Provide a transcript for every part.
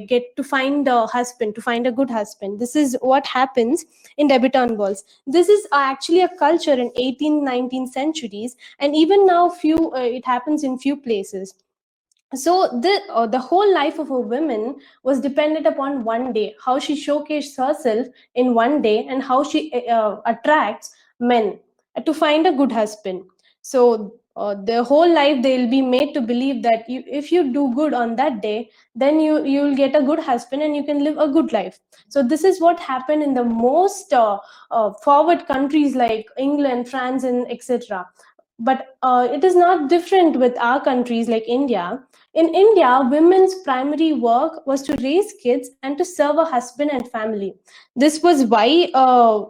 get to find a husband, to find a good husband. This is what happens in debutante balls. This is actually a culture in 18th 19th centuries, and even now it happens in few places. So the whole life of a woman was dependent upon one day, how she showcased herself in one day, and how she attracts men to find a good husband. So the whole life they'll be made to believe that if you do good on that day, then you'll get a good husband and you can live a good life. So this is what happened in the most forward countries like England, France, and etc. But it is not different with our countries like India. In India, women's primary work was to raise kids and to serve a husband and family. This was why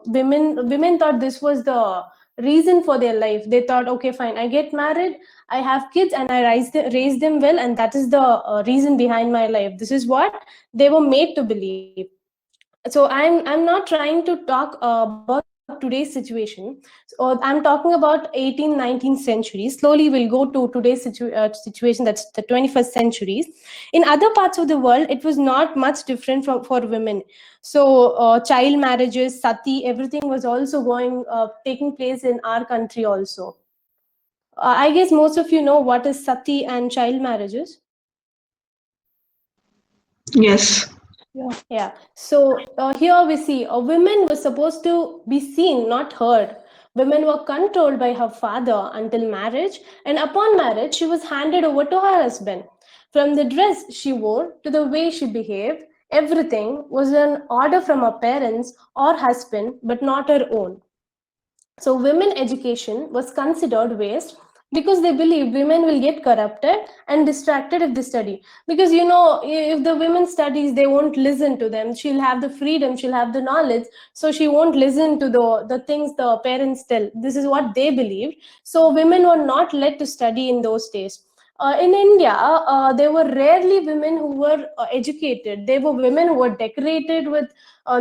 women thought this was the reason for their life. They thought, okay, fine, I get married, I have kids, and I raise them well, and that is the reason behind my life. This is what they were made to believe. So I'm not trying to talk about today's situation. So I'm talking about 18th 19th century. Slowly we'll go to today's situation, that's the 21st centuries. In other parts of the world, it was not much different for women. So child marriages, sati, everything was also taking place in our country also. I guess most of you know what is sati and child marriages. Yes. Yeah. So here we see women were supposed to be seen, not heard. Women were controlled by her father until marriage, and upon marriage, she was handed over to her husband. From the dress she wore to the way she behaved, everything was an order from her parents or husband, but not her own. So women education was considered waste because they believe women will get corrupted and distracted if they study. Because if the women studies, they won't listen to them. She'll have the freedom, she'll have the knowledge, so she won't listen to the things the parents tell. This is what they believed. So women were not led to study in those days. In India, there were rarely women who were educated. There were women who were decorated with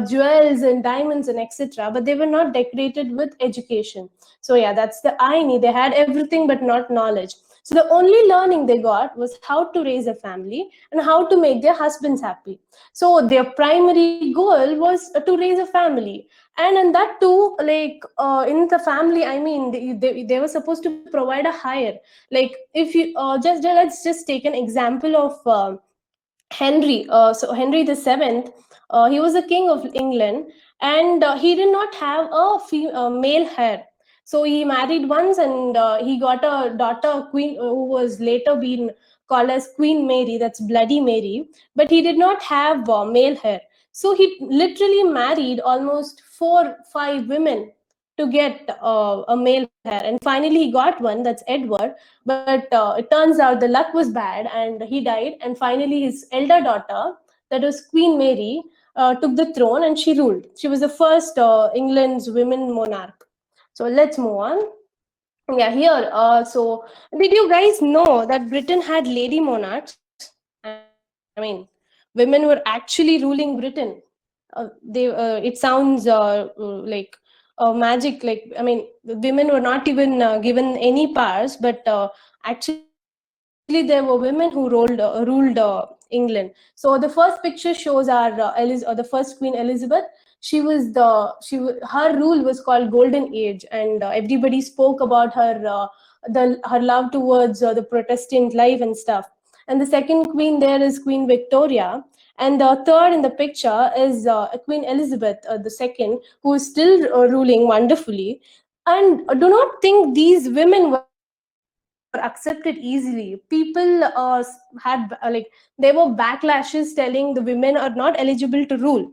jewels and diamonds and etc., but they were not decorated with education. So yeah, that's the irony. They had everything but not knowledge. So the only learning they got was how to raise a family and how to make their husbands happy. So their primary goal was to raise a family. And in that too, like in the family, I mean, they were supposed to provide a higher. Like if you let's just take an example of Henry. So Henry the Seventh, he was the king of England, and he did not have a male heir. So he married once, and he got a daughter, Queen, who was later been called as Queen Mary. That's Bloody Mary. But he did not have male heir. So he literally married almost 4 5 women to get a male heir, and finally he got one. That's Edward. But it turns out the luck was bad and he died, and finally his elder daughter, that was Queen Mary, took the throne and she ruled. She was the first England's women monarch. So let's move on. Yeah, here. So did you guys know that Britain had lady monarchs? I mean, women were actually ruling Britain. It sounds like magic. Like, I mean, the women were not even given any powers, but actually there were women who ruled England. So the first picture shows the first Queen Elizabeth. Her rule was called Golden Age, and everybody spoke about her love towards the Protestant life and stuff. And the second queen there is Queen Victoria, and the third in the picture is Queen Elizabeth II, who is still ruling wonderfully. And do not think these women were accepted easily. People had there were backlashes telling the women are not eligible to rule.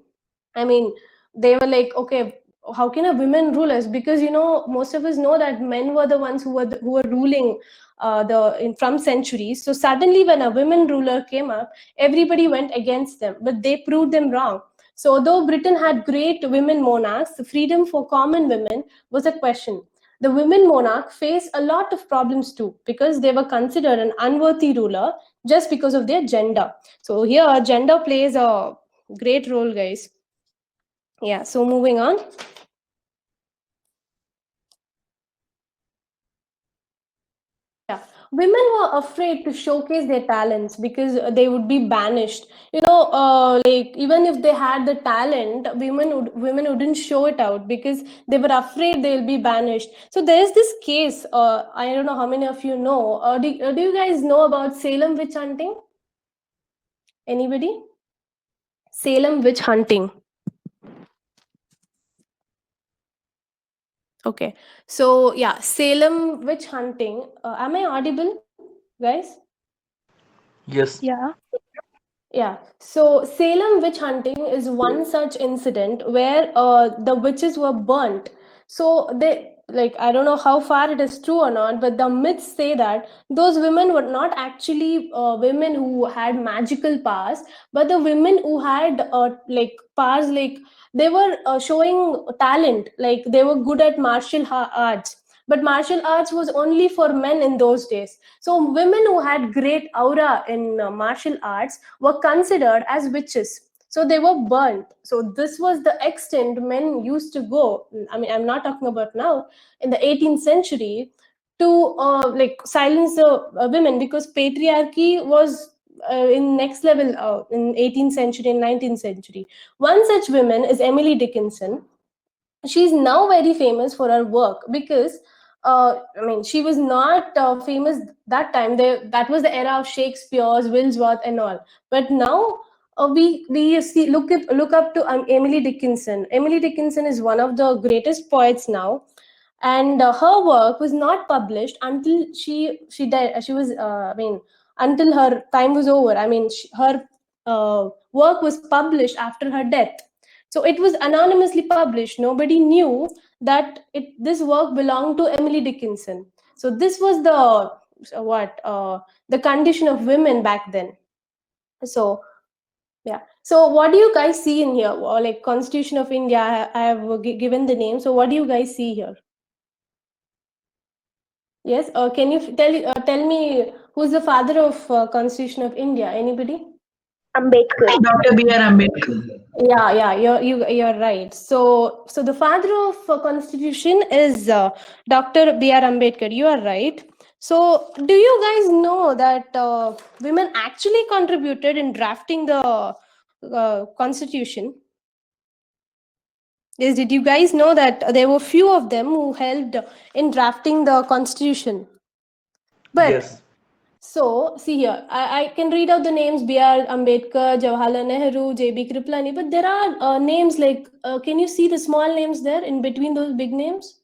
I mean, they were like, okay, how can a woman rule us? Because most of us know that men were the ones who were ruling from centuries. So suddenly, when a women ruler came up, everybody went against them, but they proved them wrong. So though Britain had great women monarchs, the freedom for common women was a question. The women monarch faced a lot of problems too, because they were considered an unworthy ruler just because of their gender. So here, gender plays a great role, guys. Yeah, so moving on. Yeah. women were afraid to showcase their talents because they would be banished. Like even if they had the talent, women wouldn't show it out because they were afraid they'll be banished. So there's this case. I don't know how many of you know. Do you guys know about Salem witch hunting? Anybody? Salem witch hunting. Okay. So yeah, Salem witch hunting. Am I audible, guys? Yes. Yeah. Yeah. So Salem witch hunting is one such incident where the witches were burnt. So they, like, I don't know how far it is true or not, but the myths say that those women were not actually women who had magical powers, but the women who had like powers, like they were showing talent, like they were good at arts. But martial arts was only for men in those days. So women who had great aura in martial arts were considered as witches. So they were burnt. So this was the extent men used to go. I mean, I'm not talking about now. In the 18th century, to like silence the women, because patriarchy was in next level in 18th century and 19th century. One such woman is Emily Dickinson. She's now very famous for her work because I mean, she was not famous that time. That was the era of Shakespeare's, Wordsworth, and all. But now we see look up to Emily Dickinson. Emily Dickinson is one of the greatest poets now, and her work was not published until she died. She was I mean, until her time was over. I mean, her work was published after her death. So it was anonymously published. Nobody knew that this work belonged to Emily Dickinson. So this was the condition of women back then. So yeah. So what do you guys see in here? Or like Constitution of India, I have given the name. So what do you guys see here? Yes. Can you tell me who's the father of Constitution of India? Anybody? Ambedkar. Dr. B.R. Ambedkar. Yeah, you're right. So the father of Constitution is Dr. B.R. Ambedkar. You are right. So do you guys know that women actually contributed in drafting the Constitution? Yes, did you guys know that there were few of them who helped in drafting the Constitution? But Yes. so, see here, I can read out the names B.R. Ambedkar, Jawaharlal Nehru, J.B. Kriplani, but there are names like, can you see the small names there in between those big names?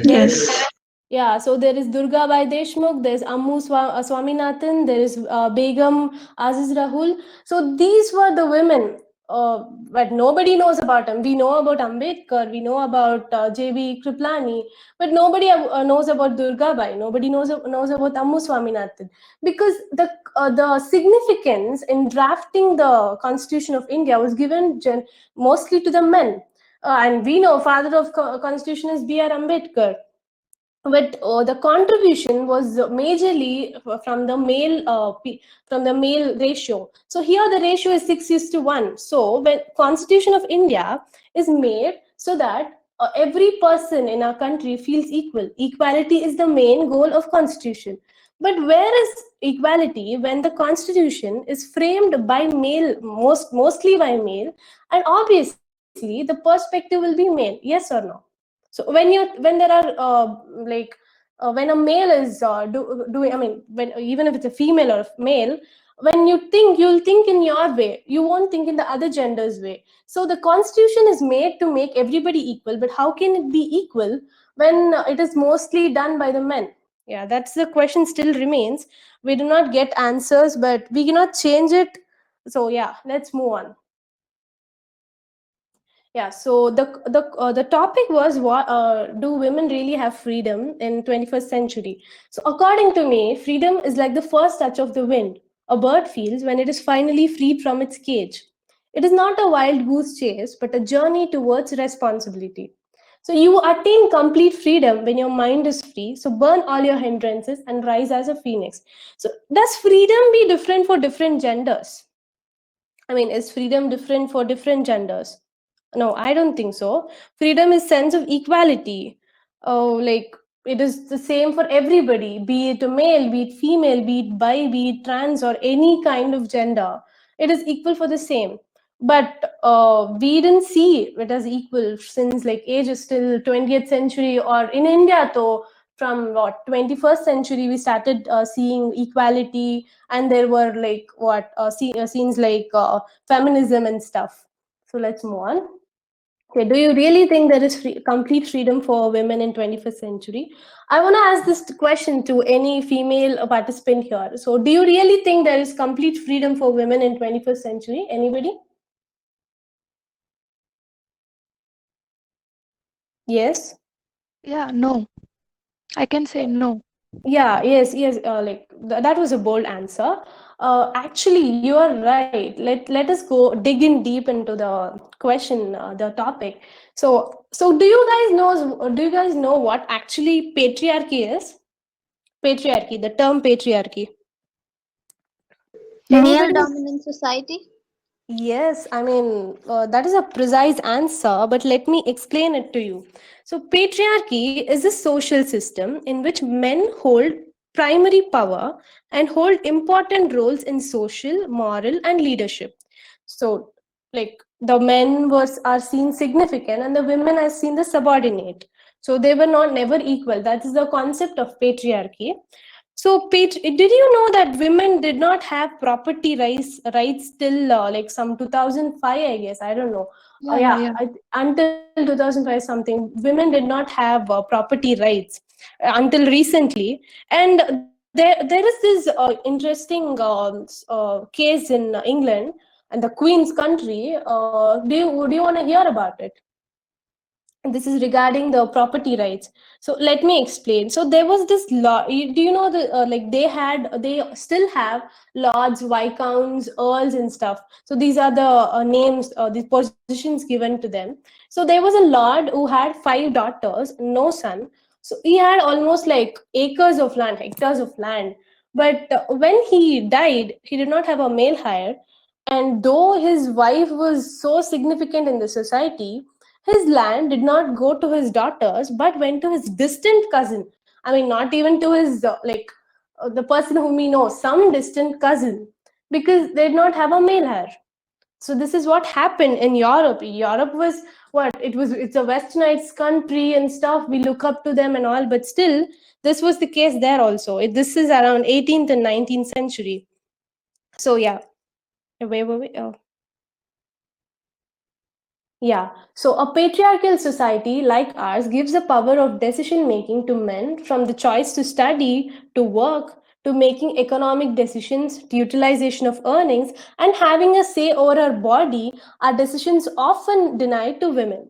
Yes. Yeah, so there is Durga Bai Deshmukh, there's Swaminathan, there is Begum Aziz Rahul. So these were the women, but nobody knows about them. We know about Ambedkar, we know about J.B. Kriplani, but nobody knows about Durga Bai. Nobody knows about Ammu Swaminathan, because the significance in drafting the Constitution of India was given mostly to the men. And we know father of Constitution is B.R. Ambedkar, but the contribution was majorly from the male ratio. So here the ratio is 6:1. So when Constitution of India is made so that every person in our country feels equal. Equality is the main goal of Constitution. But where is equality when the Constitution is framed by male, mostly by male, and obviously the perspective will be male? Yes or no? So when there are like when a male is doing, I mean, when even if it's a female or a male, when you think, you'll think in your way, you won't think in the other gender's way. So the Constitution is made to make everybody equal, but how can it be equal when it is mostly done by the men? Yeah, that's the question still remains. We do not get answers, but we cannot change it. So yeah, let's move on. Yeah, so the topic was, what do women really have freedom in 21st century? So according to me, freedom is like the first touch of the wind a bird feels when it is finally freed from its cage. It is not a wild goose chase, but a journey towards responsibility. So you attain complete freedom when your mind is free. So burn all your hindrances and rise as a phoenix. So does freedom be different for different genders? I mean, is freedom different for different genders? No, I don't think so. Freedom is sense of equality. Oh, like it is the same for everybody, be it a male, be it female, be it bi, be it trans, or any kind of gender. It is equal for the same. But we didn't see it as equal since like age is still 20th century, or in India though, from what 21st century we started seeing equality, and there were like scenes like feminism and stuff. So let's move on. Okay, do you really think there is complete freedom for women in 21st century? I want to ask this question to any female participant here. So do you really think there is complete freedom for women in 21st century? Anybody? Yes. Yeah, no. I can say no. Yeah, yes. That was a bold answer. Actually, you are right. Let us go dig in deep into the question, the topic. So do you guys know what actually patriarchy is? Patriarchy, the term patriarchy. Male Anybody? dominant society? Yes, I mean, that is a precise answer, but let me explain it to you. So, patriarchy is a social system in which men hold primary power and hold important roles in social, moral, and leadership. So, like the men are seen significant and the women are seen the subordinate. So, they were not never equal. That is the concept of patriarchy. So, did you know that women did not have property rights till like some 2005, I guess. I don't know. Yeah. Until 2005 something, women did not have property rights until recently. And there is this interesting case in England and the Queen's country. Would you want to hear about it? This is regarding the property rights. So let me explain. So there was this law. Do you know the like they still have lords, viscounts, earls, and stuff. So these are the names, these positions given to them. So there was a lord who had 5 daughters, no son. So he had almost like acres of land, hectares of land. But when he died, he did not have a male heir. And though his wife was so significant in the society, his land did not go to his daughters, but went to his distant cousin. I mean, not even to his, the person whom we know, some distant cousin, because they did not have a male heir. So this is what happened in Europe. Europe was it's a westernized country and stuff. We look up to them and all, but still, this was the case there also. This is around 18th and 19th century. So yeah. Wait, wait, wait. Oh. Yeah, so a patriarchal society like ours gives the power of decision making to men, from the choice to study, to work, to making economic decisions, to utilization of earnings, and having a say over our body are decisions often denied to women.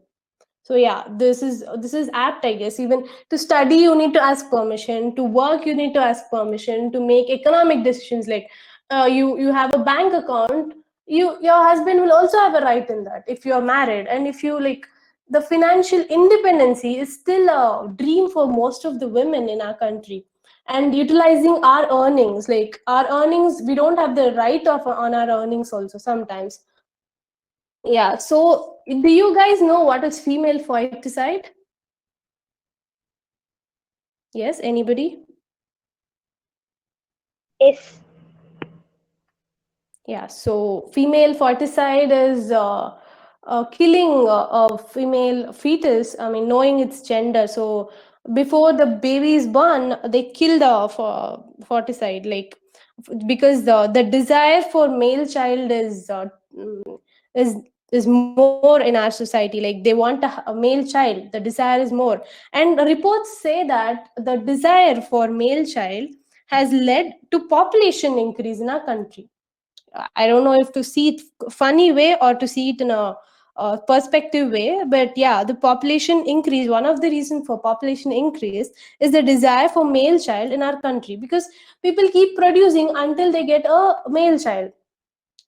So yeah, this is apt, I guess. Even to study you need to ask permission, to work you need to ask permission, to make economic decisions like you have a bank account, your husband will also have a right in that if you're married. And if you like, the financial independency is still a dream for most of the women in our country. And utilizing our earnings, like our earnings, we don't have the right of on our earnings also sometimes. Yeah, so do you guys know what is female foeticide? Yes, anybody? Yes. Yeah, so female foeticide is killing a female fetus, I mean, knowing its gender. So before the baby is born, they kill the foeticide, like because the desire for male child mm, is is more in our society. Like they want a male child, the desire is more. And reports say that the desire for male child has led to population increase in our country. I don't know if to see it funny way or to see it in a perspective way, but yeah, the population increase. One of the reasons for population increase is the desire for male child in our country, because people keep producing until they get a male child.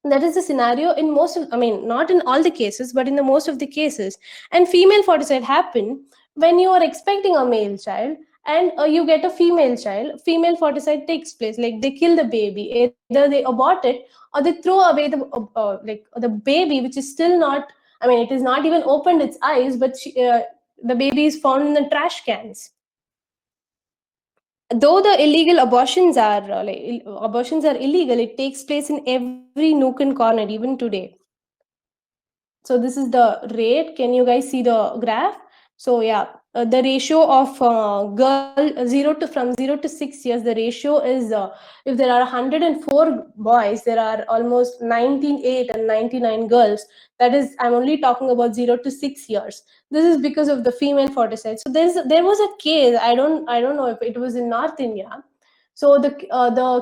That is the scenario in most of, I mean, not in all the cases, but in the most of the cases. And female foeticide happen when you are expecting a male child and you get a female child. Female foeticide takes place, like they kill the baby, either they abort it or they throw away the baby, which is still not, I mean, it is not even opened its eyes, but the baby is found in the trash cans. though the illegal abortions are abortions are illegal, it takes place in every nook and corner even today. So this is the rate. Can you guys see the graph? So yeah, the ratio of girl 0 to 6 years, the ratio is if there are 104 boys, there are almost 98 and 99 girls. That is, I'm only talking about 0 to 6 years. This is because of the female foeticide. So there was a case. I don't know if it was in North India. So the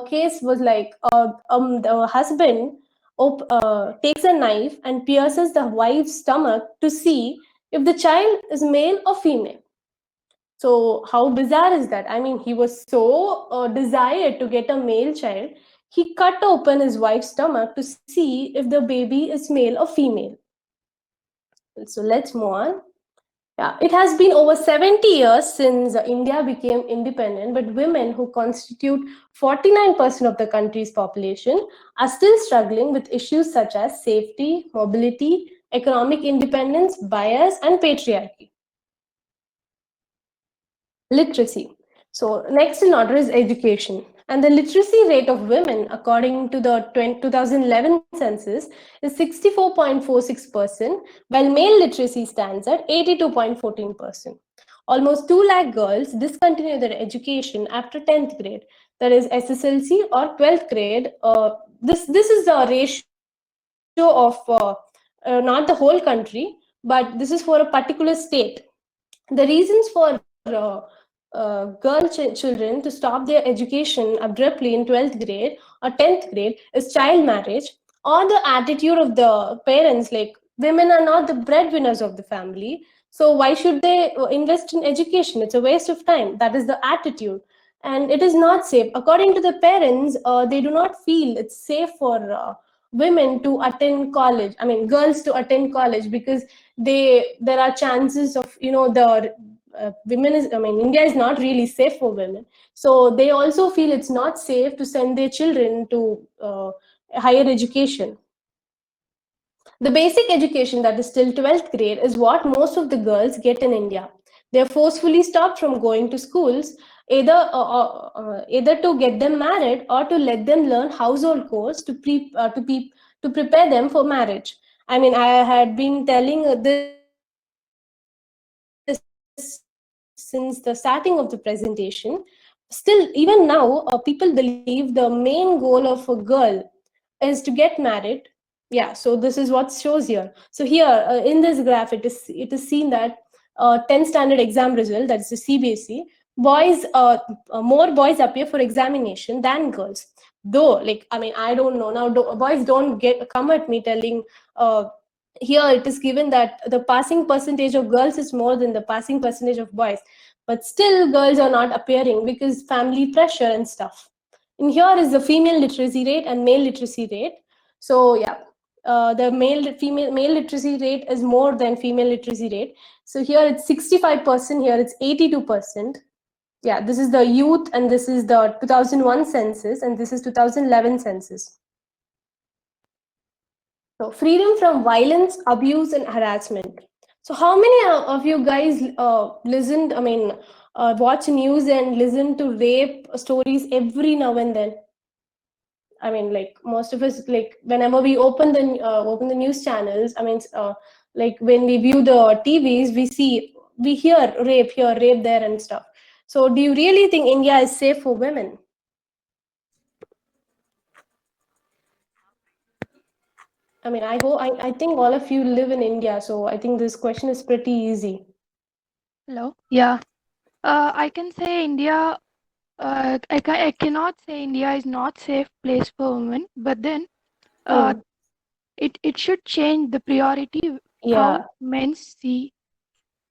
case was like the husband takes a knife and pierces the wife's stomach to see if the child is male or female. So how bizarre is that? I mean, he was so desired to get a male child, he cut open his wife's stomach to see if the baby is male or female. So let's move on. Yeah, it has been over 70 years since India became independent, but women, who constitute 49% of the country's population, are still struggling with issues such as safety, mobility, economic independence, bias, and patriarchy. Literacy. So next in order is education. And the literacy rate of women, according to the 2011 census, is 64.46%, while male literacy stands at 82.14%. Almost 2 lakh girls discontinue their education after 10th grade, that is SSLC or 12th grade. This is the ratio of not the whole country, but this is for a particular state. The reasons for children to stop their education abruptly in 12th grade or 10th grade is child marriage, or the attitude of the parents, like women are not the breadwinners of the family, so why should they invest in education? It's a waste of time. That is the attitude, and it is not safe. According to the parents, they do not feel it's safe for women to attend college, I mean girls to attend college, because there are chances of the women is, I mean India is not really safe for women, so they also feel it's not safe to send their children to higher education. The basic education, that is till 12th grade, is what most of the girls get in India. They're forcefully stopped from going to schools, either to get them married or to let them learn household chores to prepare them for marriage. I mean, I had been telling this since the starting of the presentation. Still, even now, people believe the main goal of a girl is to get married. Yeah, so this is what shows here. So here in this graph, it is seen that 10th standard exam result, that is the CBSE, boys more boys appear for examination than girls. Though, like, I mean, I don't know now. Boys don't come at me telling. Here it is given that the passing percentage of girls is more than the passing percentage of boys, but still girls are not appearing because family pressure and stuff. And here is the female literacy rate and male literacy rate. So yeah, the male literacy rate is more than female literacy rate. So here it's 65%, here it's 82%. Yeah, this is the youth, and this is the 2001 census, and this is 2011 census. So freedom from violence, abuse, and harassment. So how many of you guys listened, I mean, watch news and listen to rape stories every now and then? I mean, like most of us, like whenever we open the news channels, I mean, like when we view the TVs, we hear rape here, rape there, and stuff. So do you really think India is safe for women? I mean, I think all of you live in India, so I think this question is pretty easy. Hello. Yeah. I can say India. I cannot say India is not safe place for women, but then it should change the priority Yeah, how men see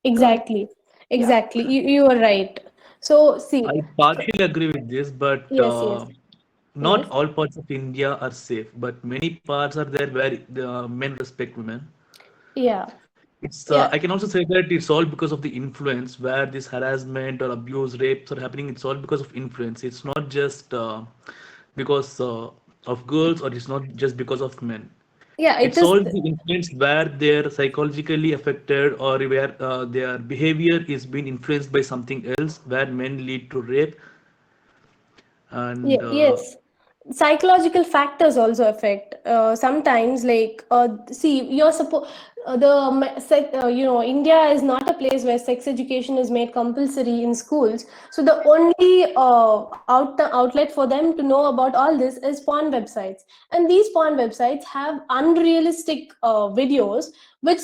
girls. exactly. Exactly. You are right. So see, I partially agree with this, but yes. not all parts of India are safe. But many parts are there where the men respect women. Yeah. It's Yeah. I can also say that it's all because of the influence where this harassment or abuse, rapes are happening. It's all because of influence. It's not just because of girls, or it's not just because of men. Yeah, it It's is. all the influence where they're psychologically affected, or where their behavior is being influenced by something else, where men lead to rape. And Yes, psychological factors also affect. Sometimes, like, see, you're supposed India is not a place where sex education is made compulsory in schools. So the only outlet for them to know about all this is porn websites, and these porn websites have unrealistic videos, which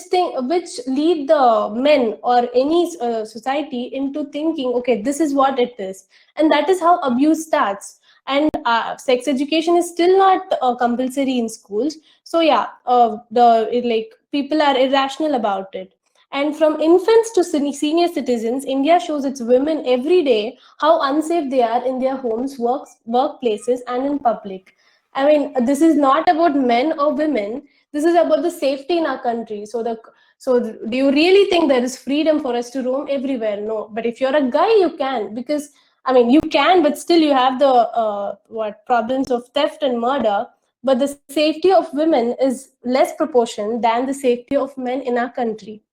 lead the men or any society into thinking, okay, this is what it is, and that is how abuse starts. And sex education is still not compulsory in schools. So yeah, people are irrational about it. And from infants to senior citizens, India shows its women every day how unsafe they are in their homes, workplaces, and in public. I mean, this is not about men or women. This is about the safety in our country. So do you really think there is freedom for us to roam everywhere? No. But if you're a guy, you can, because I mean, you can, but still you have the problems of theft and murder. But the safety of women is less proportion than the safety of men in our country.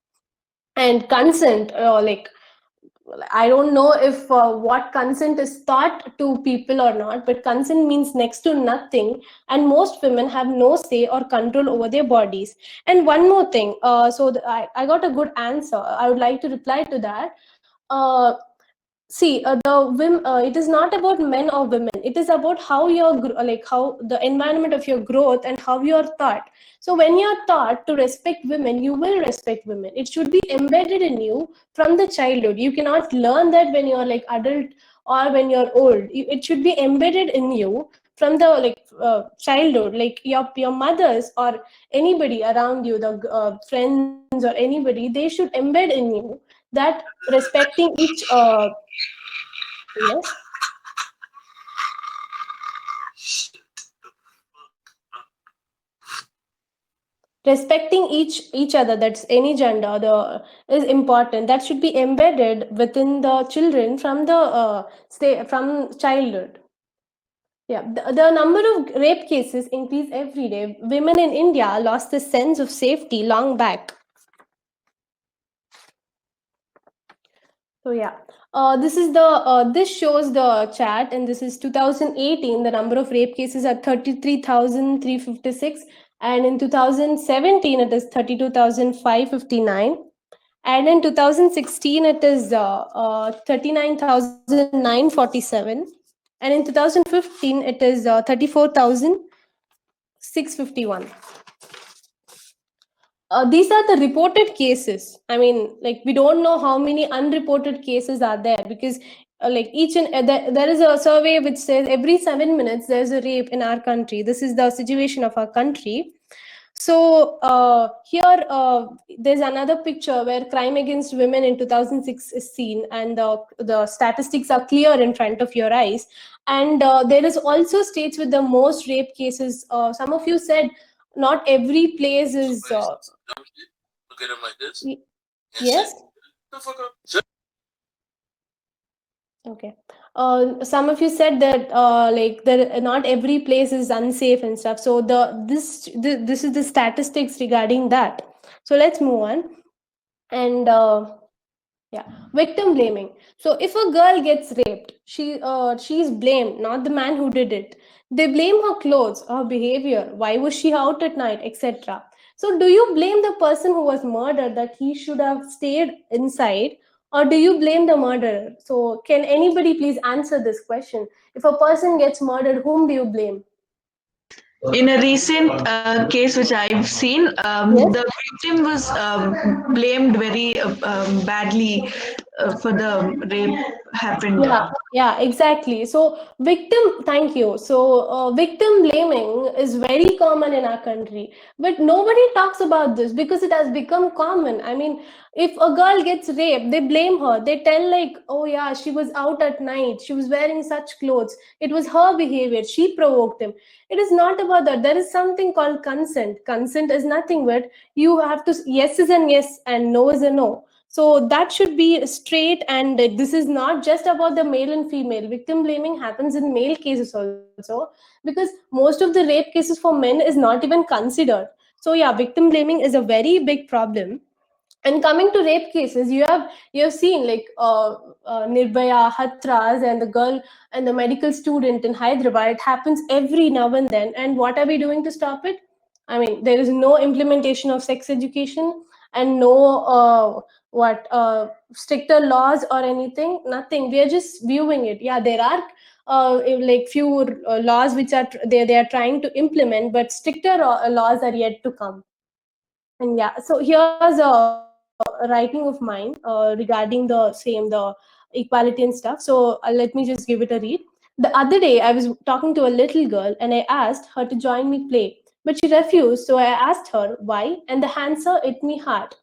And consent, I don't know if what consent is taught to people or not, but consent means next to nothing, and most women have no say or control over their bodies. And one more thing, I got a good answer. I would like to reply to that. Uh, See, it is not about men or women. It is about how how the environment of your growth and how you are taught. So when you are taught to respect women, you will respect women. It should be embedded in you from the childhood. You cannot learn that when you are like adult or when you're old. It should be embedded in you from the childhood. Like your mothers or anybody around you, the friends or anybody, they should embed in you that respecting each yes. Respecting each other, that's any gender, is important. That should be embedded within the children from the from childhood. Yeah, the number of rape cases increase every day. Women in India lost the sense of safety long back. So yeah, this shows the chart, and this is 2018. The number of rape cases are 33,356, and in 2017 it is 32,559, and in 2016 it is 39,947, and in 2015 it is 34,651. These are the reported cases. I mean, like, we don't know how many unreported cases are there, because like there is a survey which says every 7 minutes there's a rape in our country. This is the situation of our country. So here there's another picture where crime against women in 2006 is seen, and the statistics are clear in front of your eyes. And there is also states with the most rape cases. Some of you said not every place is yes. Okay. Some of you said that not every place is unsafe and stuff. So this is the statistics regarding that. So let's move on. And yeah, victim blaming. So if a girl gets raped, she's blamed, not the man who did it. They blame her clothes, her behavior, why was she out at night, etc. So do you blame the person who was murdered that he should have stayed inside, or do you blame the murderer? So can anybody please answer this question? If a person gets murdered, whom do you blame? In a recent case which I've seen, Yes. the victim was blamed very badly for the rape happened. Yeah, exactly. So thank you. So victim blaming is very common in our country, but nobody talks about this because it has become common. I mean, if a girl gets raped, they blame her. They tell like, oh yeah, she was out at night. She was wearing such clothes. It was her behavior. She provoked him. It is not about that. There is something called consent. Consent is nothing but you have to, yes is a yes and no is a no. So that should be straight, and this is not just about the male and female. Victim blaming happens in male cases also, because most of the rape cases for men is not even considered. So yeah, victim blaming is a very big problem. And coming to rape cases, you have seen like Nirbhaya, Hathras, and the girl and the medical student in Hyderabad. It happens every now and then. And what are we doing to stop it? I mean, there is no implementation of sex education and no stricter laws or anything. Nothing. We are just viewing it. Yeah, there are like few laws which are they are trying to implement, but stricter laws are yet to come. And yeah, so here's a writing of mine regarding the equality and stuff. So let me just give it a read. The other day, I was talking to a little girl and I asked her to join me play, but she refused. So I asked her why, and the answer hit me hard.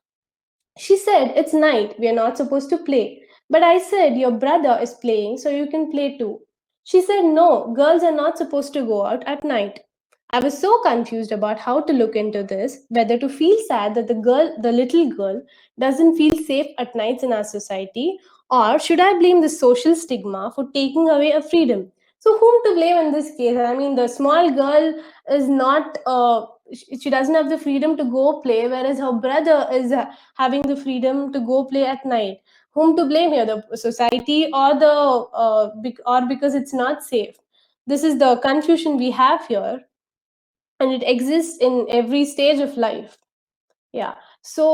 She said, "It's night. We are not supposed to play." But I said, "Your brother is playing, so you can play too." She said, "No, girls are not supposed to go out at night." I was so confused about how to look into this, whether to feel sad that the little girl, doesn't feel safe at nights in our society, or should I blame the social stigma for taking away a freedom? So whom to blame in this case? I mean, the small girl is not, she doesn't have the freedom to go play, whereas her brother is having the freedom to go play at night. Whom to blame here? The society or or because it's not safe? This is the confusion we have here, and it exists in every stage of life. Yeah. So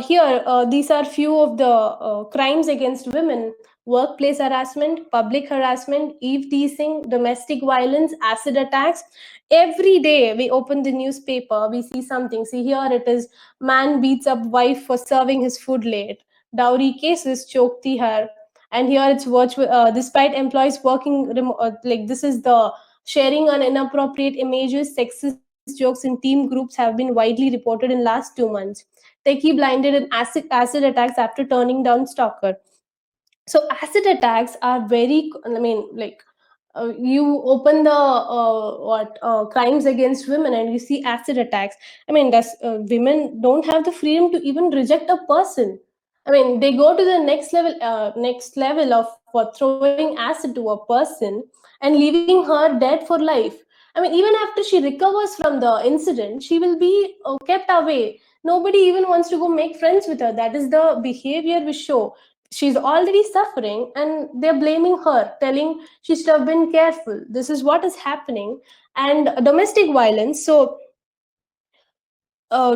here, these are few of the crimes against women: workplace harassment, public harassment, eve teasing, domestic violence, acid attacks. Every day we open the newspaper, we see something. See here, it is man beats up wife for serving his food late. Dowry cases, chokti her. And here it's virtual. Despite employees working like this is the sharing on inappropriate images, sexist jokes in team groups have been widely reported in last 2 months. Techie blinded in acid attacks after turning down stalker. So acid attacks are very, I mean, like you open the crimes against women and you see acid attacks. I mean, women don't have the freedom to even reject a person. I mean, they go to the next level of throwing acid to a person and leaving her dead for life. I mean, even after she recovers from the incident, she will be kept away. Nobody even wants to go make friends with her. That is the behavior we show. She's already suffering and they're blaming her, telling she should have been careful. This is what is happening. And domestic violence. So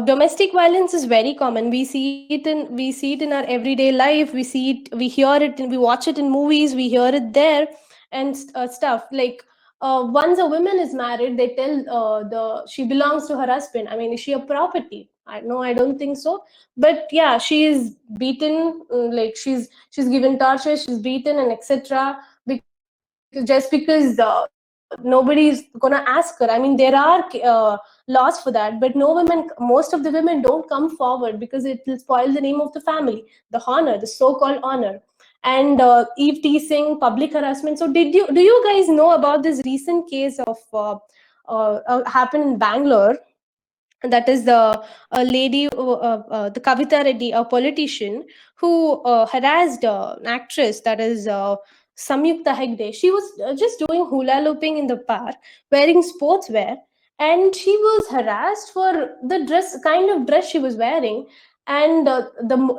domestic violence is very common. We see it in our everyday life. We hear it, and we watch it in movies. We hear it there, and stuff like. Once a woman is married, they tell she belongs to her husband. I mean, is she a property? I don't think so. But yeah, she is beaten. Like she's given torture, she's beaten, and etc. Just because nobody's gonna ask her. I mean, there are laws for that, but most of the women don't come forward because it will spoil the name of the family, the honor, the so-called honor. And eve teasing, public harassment. So do you guys know about this recent case of happened in Bangalore? That is the lady, the Kavita Reddy, a politician who harassed an actress, that is Samyukta Hegde. She was just doing hula looping in the park, wearing sportswear, and she was harassed for the kind of dress she was wearing. And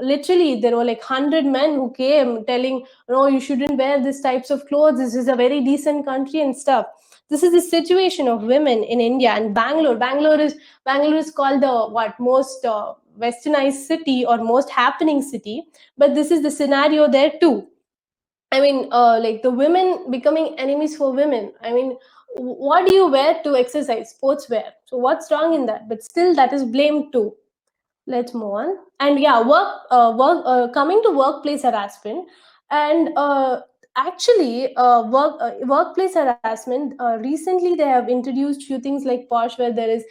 literally there were like 100 men who came telling, "No, you shouldn't wear this types of clothes. This is a very decent country," and stuff. This is the situation of women in India. And Bangalore is called the most westernized city or most happening city, but this is the scenario there too. I mean, like the women becoming enemies for women. I mean, what do you wear to exercise? Sportswear. So what's wrong in that? But still, that is blamed too. Let's move on. And yeah, coming to workplace harassment. And actually workplace harassment, recently they have introduced few things like Posh, where there is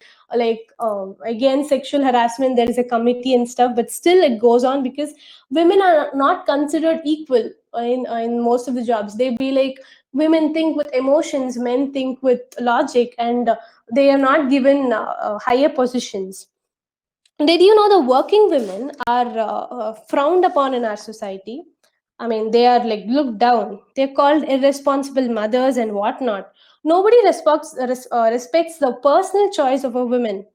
again sexual harassment, there is a committee and stuff, but still it goes on because women are not considered equal in most of the jobs. They be like, women think with emotions, men think with logic, and they are not given higher positions. Did you know the working women are frowned upon in our society? I mean, they are like looked down. They're called irresponsible mothers and whatnot. Nobody respects the personal choice of a woman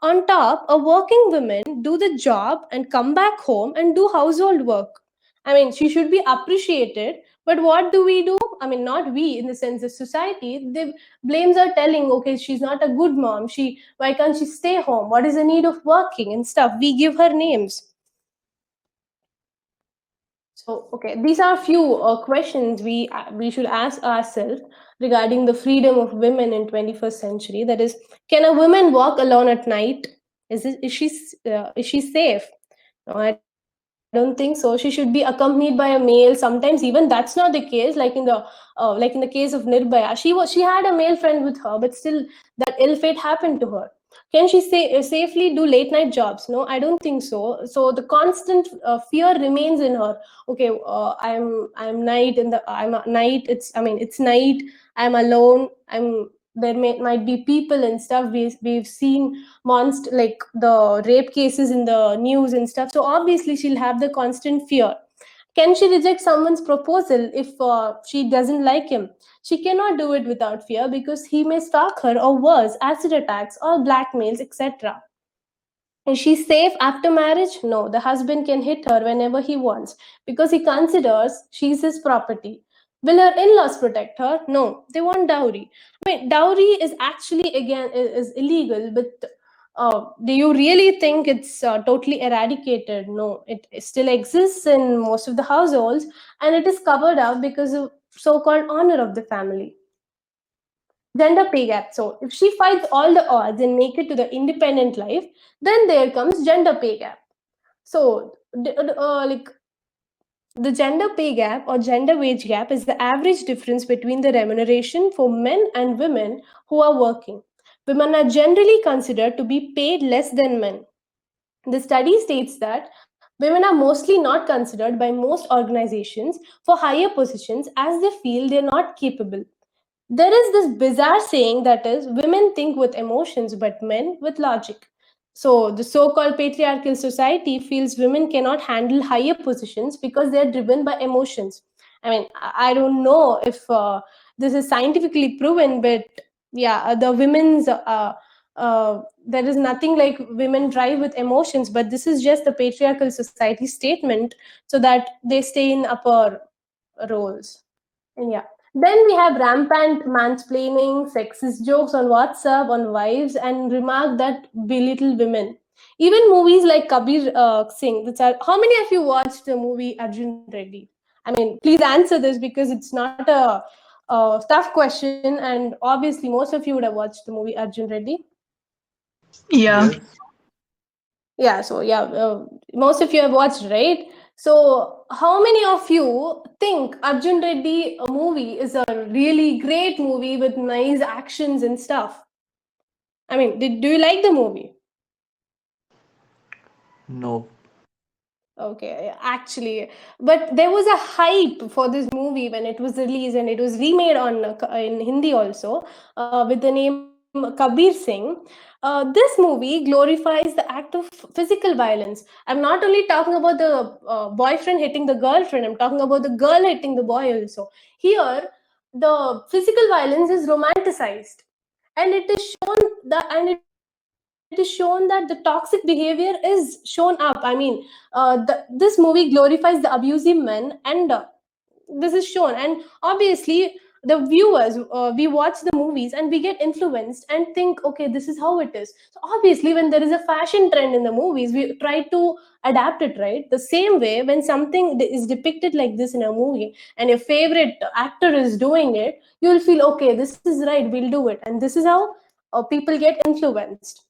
On top, a working woman do the job and come back home and do household work. I mean, she should be appreciated. But what do we do? I mean, not we in the sense of society. The blames are telling, okay, she's not a good mom. Why can't she stay home? What is the need of working and stuff? We give her names. So, okay, these are a few questions we should ask ourselves regarding the freedom of women in 21st century. That is, can a woman walk alone at night? Is she safe? No, I don't think so. She should be accompanied by a male. Sometimes even that's not the case. Like in the case of Nirbhaya, she had a male friend with her, but still that ill fate happened to her. Can she safely do late night jobs? No, I don't think so. So the constant fear remains in her. Okay, I'm night in the I'm a night. It's night. I'm alone. Might be people and stuff. We've seen like the rape cases in the news and stuff. So obviously she'll have the constant fear. Can she reject someone's proposal if she doesn't like him? She cannot do it without fear because he may stalk her or worse, acid attacks or blackmails, etc. Is she safe after marriage? No, the husband can hit her whenever he wants because he considers she's his property. Will her in-laws protect her? No, they want dowry. I mean, dowry is actually again is illegal, but do you really think it's totally eradicated? No, it still exists in most of the households, and it is covered up because of so-called honor of the family. Gender pay gap. So if she fights all the odds and make it to the independent life, then there comes gender pay gap. So like the gender pay gap or gender wage gap is the average difference between the remuneration for men and women who are working. Women are generally considered to be paid less than men. The study states that women are mostly not considered by most organizations for higher positions as they feel they're not capable. There is this bizarre saying that is, women think with emotions, but men with logic. So the so-called patriarchal society feels women cannot handle higher positions because they are driven by emotions. I mean, I don't know if this is scientifically proven, but yeah, the women's there is nothing like women drive with emotions, but this is just the patriarchal society statement so that they stay in upper roles. And yeah. Then we have rampant mansplaining, sexist jokes on WhatsApp, on wives, and remark that belittle women. Even movies like 𝗥cie𝗁𝗿𝗁 𝗠, how many of you watched the movie Arjun Reddy? I mean, please answer this because it's not a tough question, and obviously most of you would have watched the movie Arjun Reddy. Yeah. Yes. Yeah, so yeah, most of you have watched, right? So how many of you think Arjun Reddy movie is a really great movie with nice actions and stuff? I mean, do you like the movie? No. Okay, actually, but there was a hype for this movie when it was released, and it was remade in Hindi also with the name Kabir Singh. This movie glorifies the act of physical violence. I'm not only talking about the boyfriend hitting the girlfriend, I'm talking about the girl hitting the boy also. Here, the physical violence is romanticized, and it is shown that the toxic behavior is shown up. I mean, this movie glorifies the abusive men, and this is shown. And obviously, the viewers, we watch the movies and we get influenced and think, okay, this is how it is. So obviously, when there is a fashion trend in the movies, we try to adapt it, right? The same way, when something is depicted like this in a movie and your favorite actor is doing it, you'll feel, okay, this is right, we'll do it. And this is how people get influenced.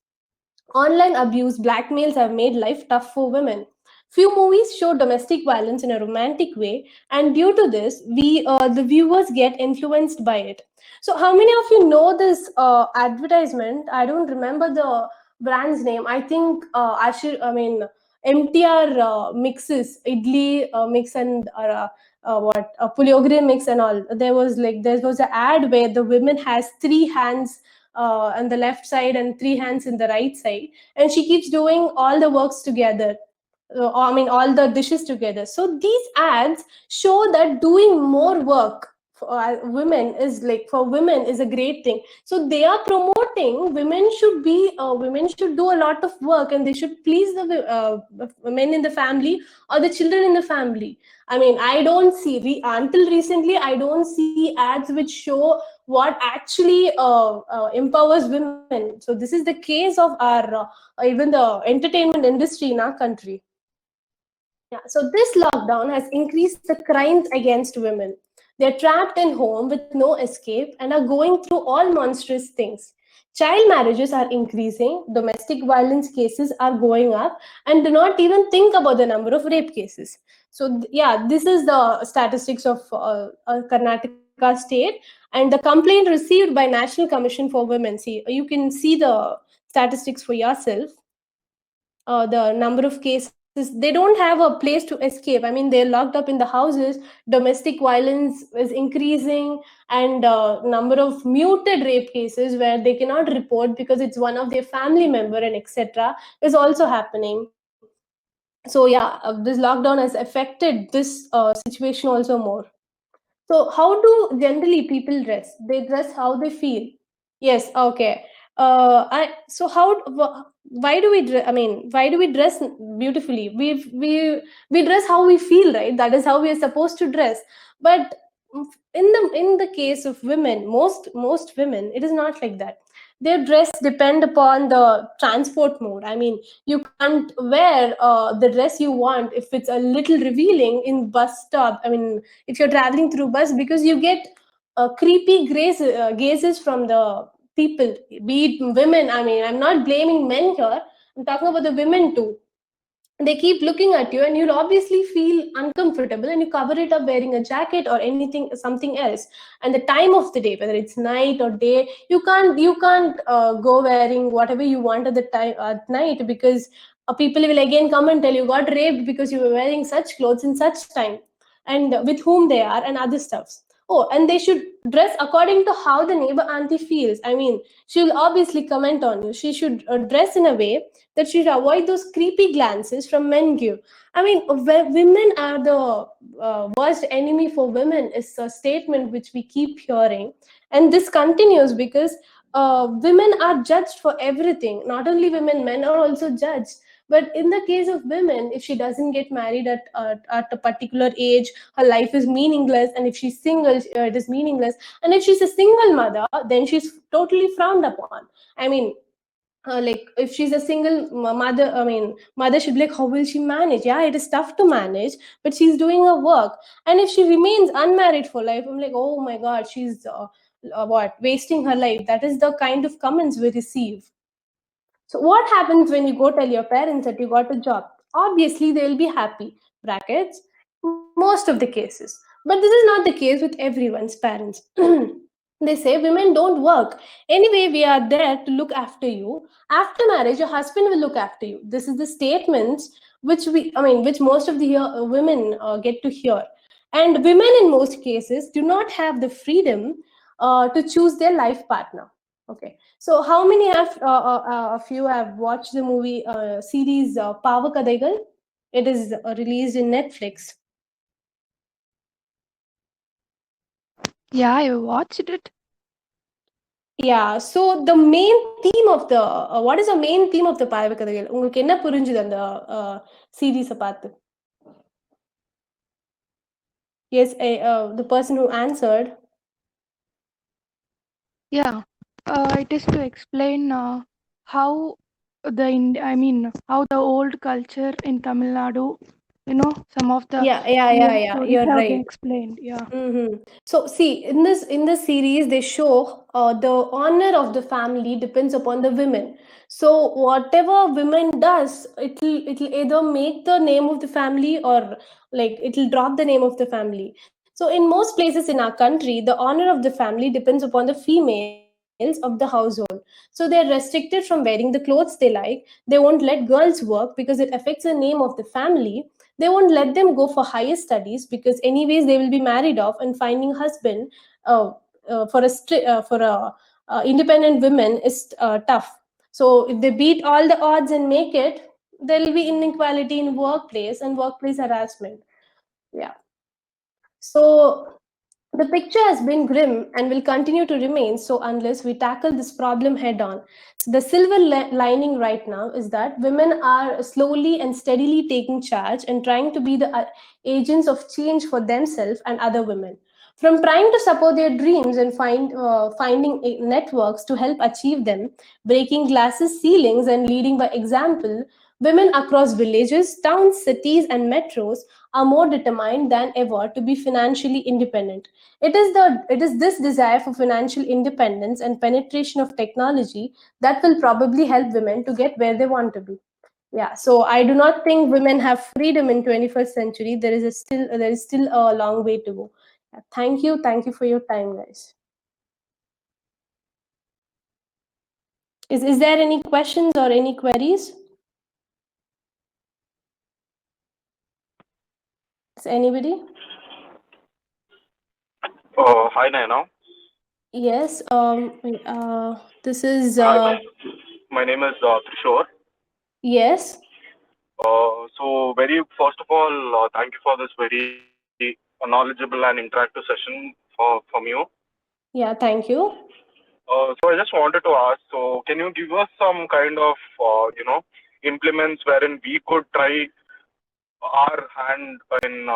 Online abuse, blackmails have made life tough for women. Few movies show domestic violence in a romantic way, and due to this, the viewers get influenced by it. So, how many of you know this advertisement? I don't remember the brand's name. I think MTR mixes idli mix and puliogre mix and all. There was an ad where the women has three hands on the left side and three hands in the right side, and she keeps doing all the works together. All the dishes together. So these ads show that doing more work women is like, for women is a great thing. So they are promoting women should be women should do a lot of work, and they should please the men in the family or the children in the family. I mean, I don't see until recently I don't see ads which show what actually empowers women. So this is the case of our even the entertainment industry in our country. Yeah, so this lockdown has increased the crimes against women. They're trapped in home with no escape and are going through all monstrous things. Child marriages are increasing, domestic violence cases are going up, and do not even think about the number of rape cases. So, yeah, this is the statistics of Karnataka state, and the complaint received by National Commission for Women. See, you can see the statistics for yourself. The number of cases, they don't have a place to escape. I mean, they're locked up in the houses. Domestic violence is increasing, and number of muted rape cases where they cannot report because it's one of their family member and etc. is also happening. So yeah, this lockdown has affected this situation also more. So how do generally people dress? They dress how they feel. Yes, okay. So why do we I mean, why do we dress beautifully? We dress how we feel, right? That is how we are supposed to dress. But in the case of women, most women, it is not like that. Their dress depend upon the transport mode. I mean, you can't wear the dress you want if it's a little revealing in bus stop. I mean, if you're traveling through bus, because you get creepy gazes from the people, be it women. I mean, I'm not blaming men here, I'm talking about the women too. They keep looking at you, and you'll obviously feel uncomfortable, and you cover it up wearing a jacket or anything, something else. And the time of the day, whether it's night or day, you can't go wearing whatever you want at the time at night, because people will again come and tell you got raped because you were wearing such clothes in such time, and with whom they are and other stuffs. Oh, and they should dress according to how the neighbor auntie feels. I mean, she'll obviously comment on you. She should dress in a way that should avoid those creepy glances from men give. I mean, women are the worst enemy for women is a statement which we keep hearing. And this continues because women are judged for everything. Not only women, men are also judged. But in the case of women, if she doesn't get married at a particular age, her life is meaningless. And if she's single, it is meaningless. And if she's a single mother, then she's totally frowned upon. I mean, like if she's a single mother, I mean, mother should be like, how will she manage? Yeah, it is tough to manage, but she's doing her work. And if she remains unmarried for life, I'm like, oh my god, she's what, wasting her life. That is the kind of comments we receive. So what happens when you go tell your parents that you got a job? Obviously they'll be happy, brackets, most of the cases. But this is not the case with everyone's parents. They say women don't work. Anyway, we are there to look after you. After marriage, your husband will look after you. This is the statements which most of the women get to hear. And women in most cases do not have the freedom to choose their life partner. Okay, so how many of you have watched the movie series 𝗪 கதைகள்? It is released in Netflix. Yeah, I watched it. Yeah, so the main theme of the what is the main theme of the 𝗪 கதைகள்? உங்களுக்கு என்ன புரிஞ்சுது அந்த சீரிஸை பார்த்து? Yes, the person who answered. Yeah, it is to explain how how the old culture in Tamil Nadu, some of the Yeah, stories you're have right. been explained. Yeah. So see, in this series, they show the honor of the family depends upon the women. So whatever women does, it'll either make the name of the family, or like it'll drop the name of the family. So in most places in our country, the honor of the family depends upon the females of the household. So they're restricted from wearing the clothes they like. They won't let girls work because it affects the name of the family. They won't let them go for higher studies because anyways they will be married off, and finding husband for a independent women is tough. So if they beat all the odds and make it, there will be inequality in workplace and workplace harassment. Yeah. So The picture has been grim and will continue to remain so unless we tackle this problem head on. So the silver lining right now is that women are slowly and steadily taking charge and trying to be the agents of change for themselves and other women. From trying to support their dreams and finding networks to help achieve them, breaking glasses ceilings and leading by example, women across villages, towns, cities, and metros are more determined than ever to be financially independent. It is this desire for financial independence and penetration of technology that will probably help women to get where they want to be. Yeah, so I do not think women have freedom in 21st century. There is still a long way to go. Yeah, thank you for your time, guys. Is there any questions or any queries? Is anybody? Hi, Nayana. Yes. This is Hi, my name is 𝗥cie𝗁𝗿𝗀 yes. So, very first of all, thank you for this very knowledgeable and interactive session from you. Yeah, thank you. So, I just wanted to ask. So, can you give us some kind of implements wherein we could try our hand in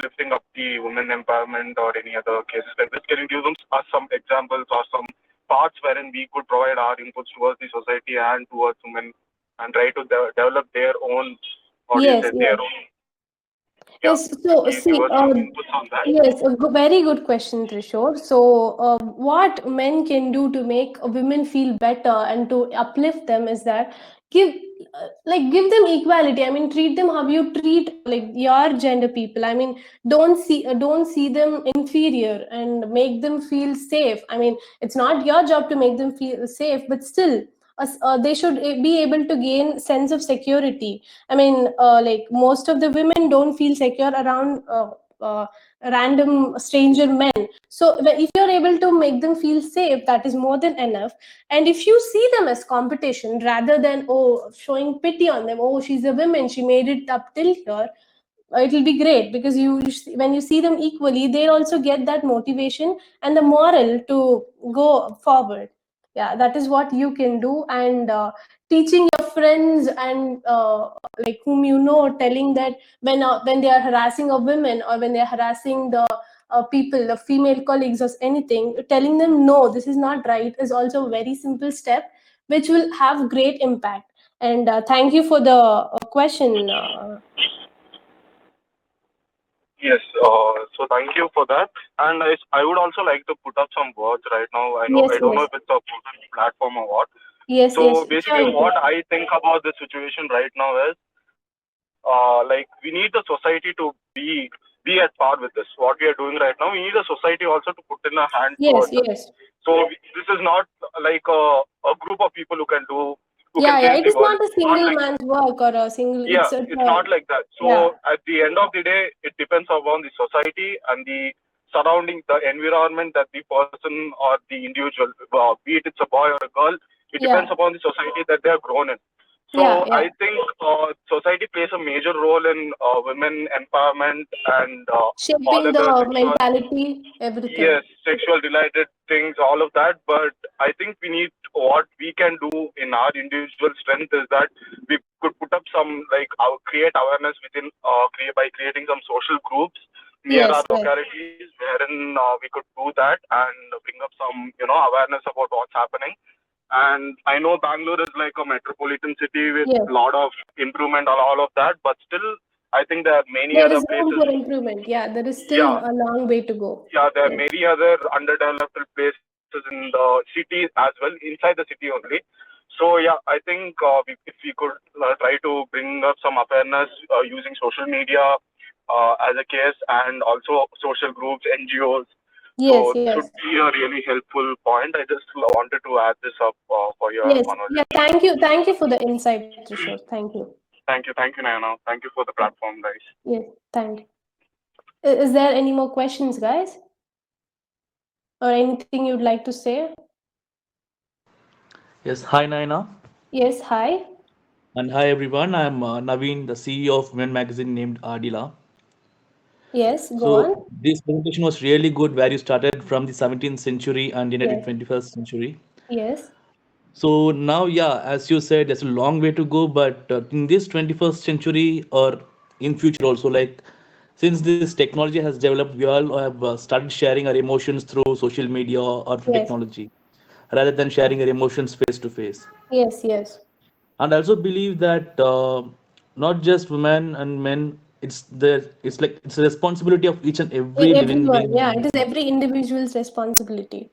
lifting up the women empowerment or any other cases like this? Can you give us some examples or some parts wherein we could provide our inputs towards the society and towards women and try to develop their own, or you Yes, say yes. their own? Yeah, Yes, so can you see, give us some inputs on that? yes, very good question, Trishore. So, what men can do to make women feel better and to uplift them is that give, give them equality. I mean, treat them how you treat like your gender people. I mean, don't see them inferior and make them feel safe. I mean, it's not your job to make them feel safe, but still, they should be able to gain sense of security. I mean, most of the women don't feel secure around random stranger men. So if you're able to make them feel safe, that is more than enough. And if you see them as competition rather than showing pity on them, oh, she's a woman, she made it up till here, it will be great because when you see them equally, they also get that motivation and the moral to go forward. Yeah, that is what you can do. And teaching your friends and whom you know, telling that when they are harassing a women or when they are harassing the people, the female colleagues or anything, telling them no, this is not right, is also a very simple step which will have great impact. And thank you for the question. Yes, so thank you for that. And I would also like to put up some words right now. I Yes, don't know yes, if it's a platform or what. yes, So yes. basically, Sure. what I think about the situation right now is, we need the society to be at par with this. What we are doing right now, we need the society also to put in a hand Yes, towards this. yes. So this is not like a group of people who can Yeah, change it the is world. not a It's not single like, man's work or a single. yeah, it's not like that. Yeah, So at the end of the day, it depends upon the society and the surrounding, the environment that the person or the individual, be it it's a boy or a girl, it yeah, depends upon the society that they are grown in. yeah, So yeah. I think society plays a major role in women empowerment and all Shaping other the sexual, mentality, everything. yes, sexual related things, all of that. But I think we need, what we can do in our individual strength is that we could put up some, create awareness within, by creating some social groups near Yes, our yes, localities wherein we could do that and bring up some, awareness about what's happening. And I know Bangalore is like a metropolitan city with yes. a lot of improvement and all of that, but still, I think there are many There other is room places. for improvement. Yeah, there is still Yeah, a long way to go. yeah, there are Yes, many other underdeveloped places in the city as well, inside the city only. So yeah, I think if we could try to bring up some awareness using social media as a case, and also social groups, NGOs. yes, So this yes, would be a really helpful point. I just wanted to add this up for your yes. Yeah, conversation. thank you for the insight, Trishore. Thank you. Thank you, Nayana. Thank you for the platform, guys. Yes, thank you. Is there any more questions, guys? Or anything you'd like to say? Yes, hi Naina. Yes, hi. And hi everyone. I'm Naveen, the CEO of Women Magazine named Adila. Yes, go So on. this presentation was really good, where you started from the 17th century and ended in Yes, 21st century. yes, So now, yeah, as you said, there's a long way to go, but in this 21st century or in future also, like since this technology has developed, we all have started sharing our emotions through social media or through yes, technology rather than sharing our emotions face to face. yes, yes. And I also believe that not just women and men, it's a responsibility of each and every living Everyone, being yeah, on it this is earth. every individual's responsibility.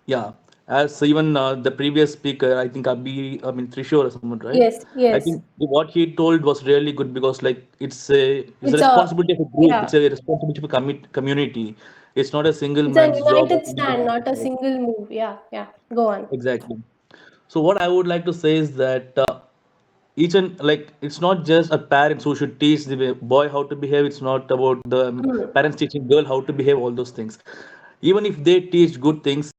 Yeah, as even the previous speaker, I think Trisha or someone, right? Yes, I yes. think what he told was really good because like it's a It's a, responsibility of a group, yeah, it's a responsibility of a community. It's not a single it's a man's job or united single stand, woman's not a job. single move. Yeah, yeah. Go on. Exactly. So what I would like to say is that each and like it's not just a parents who should teach the boy how to behave. It's not about the Hmm. parents teaching girl how to behave. All those things. Even if they teach good things,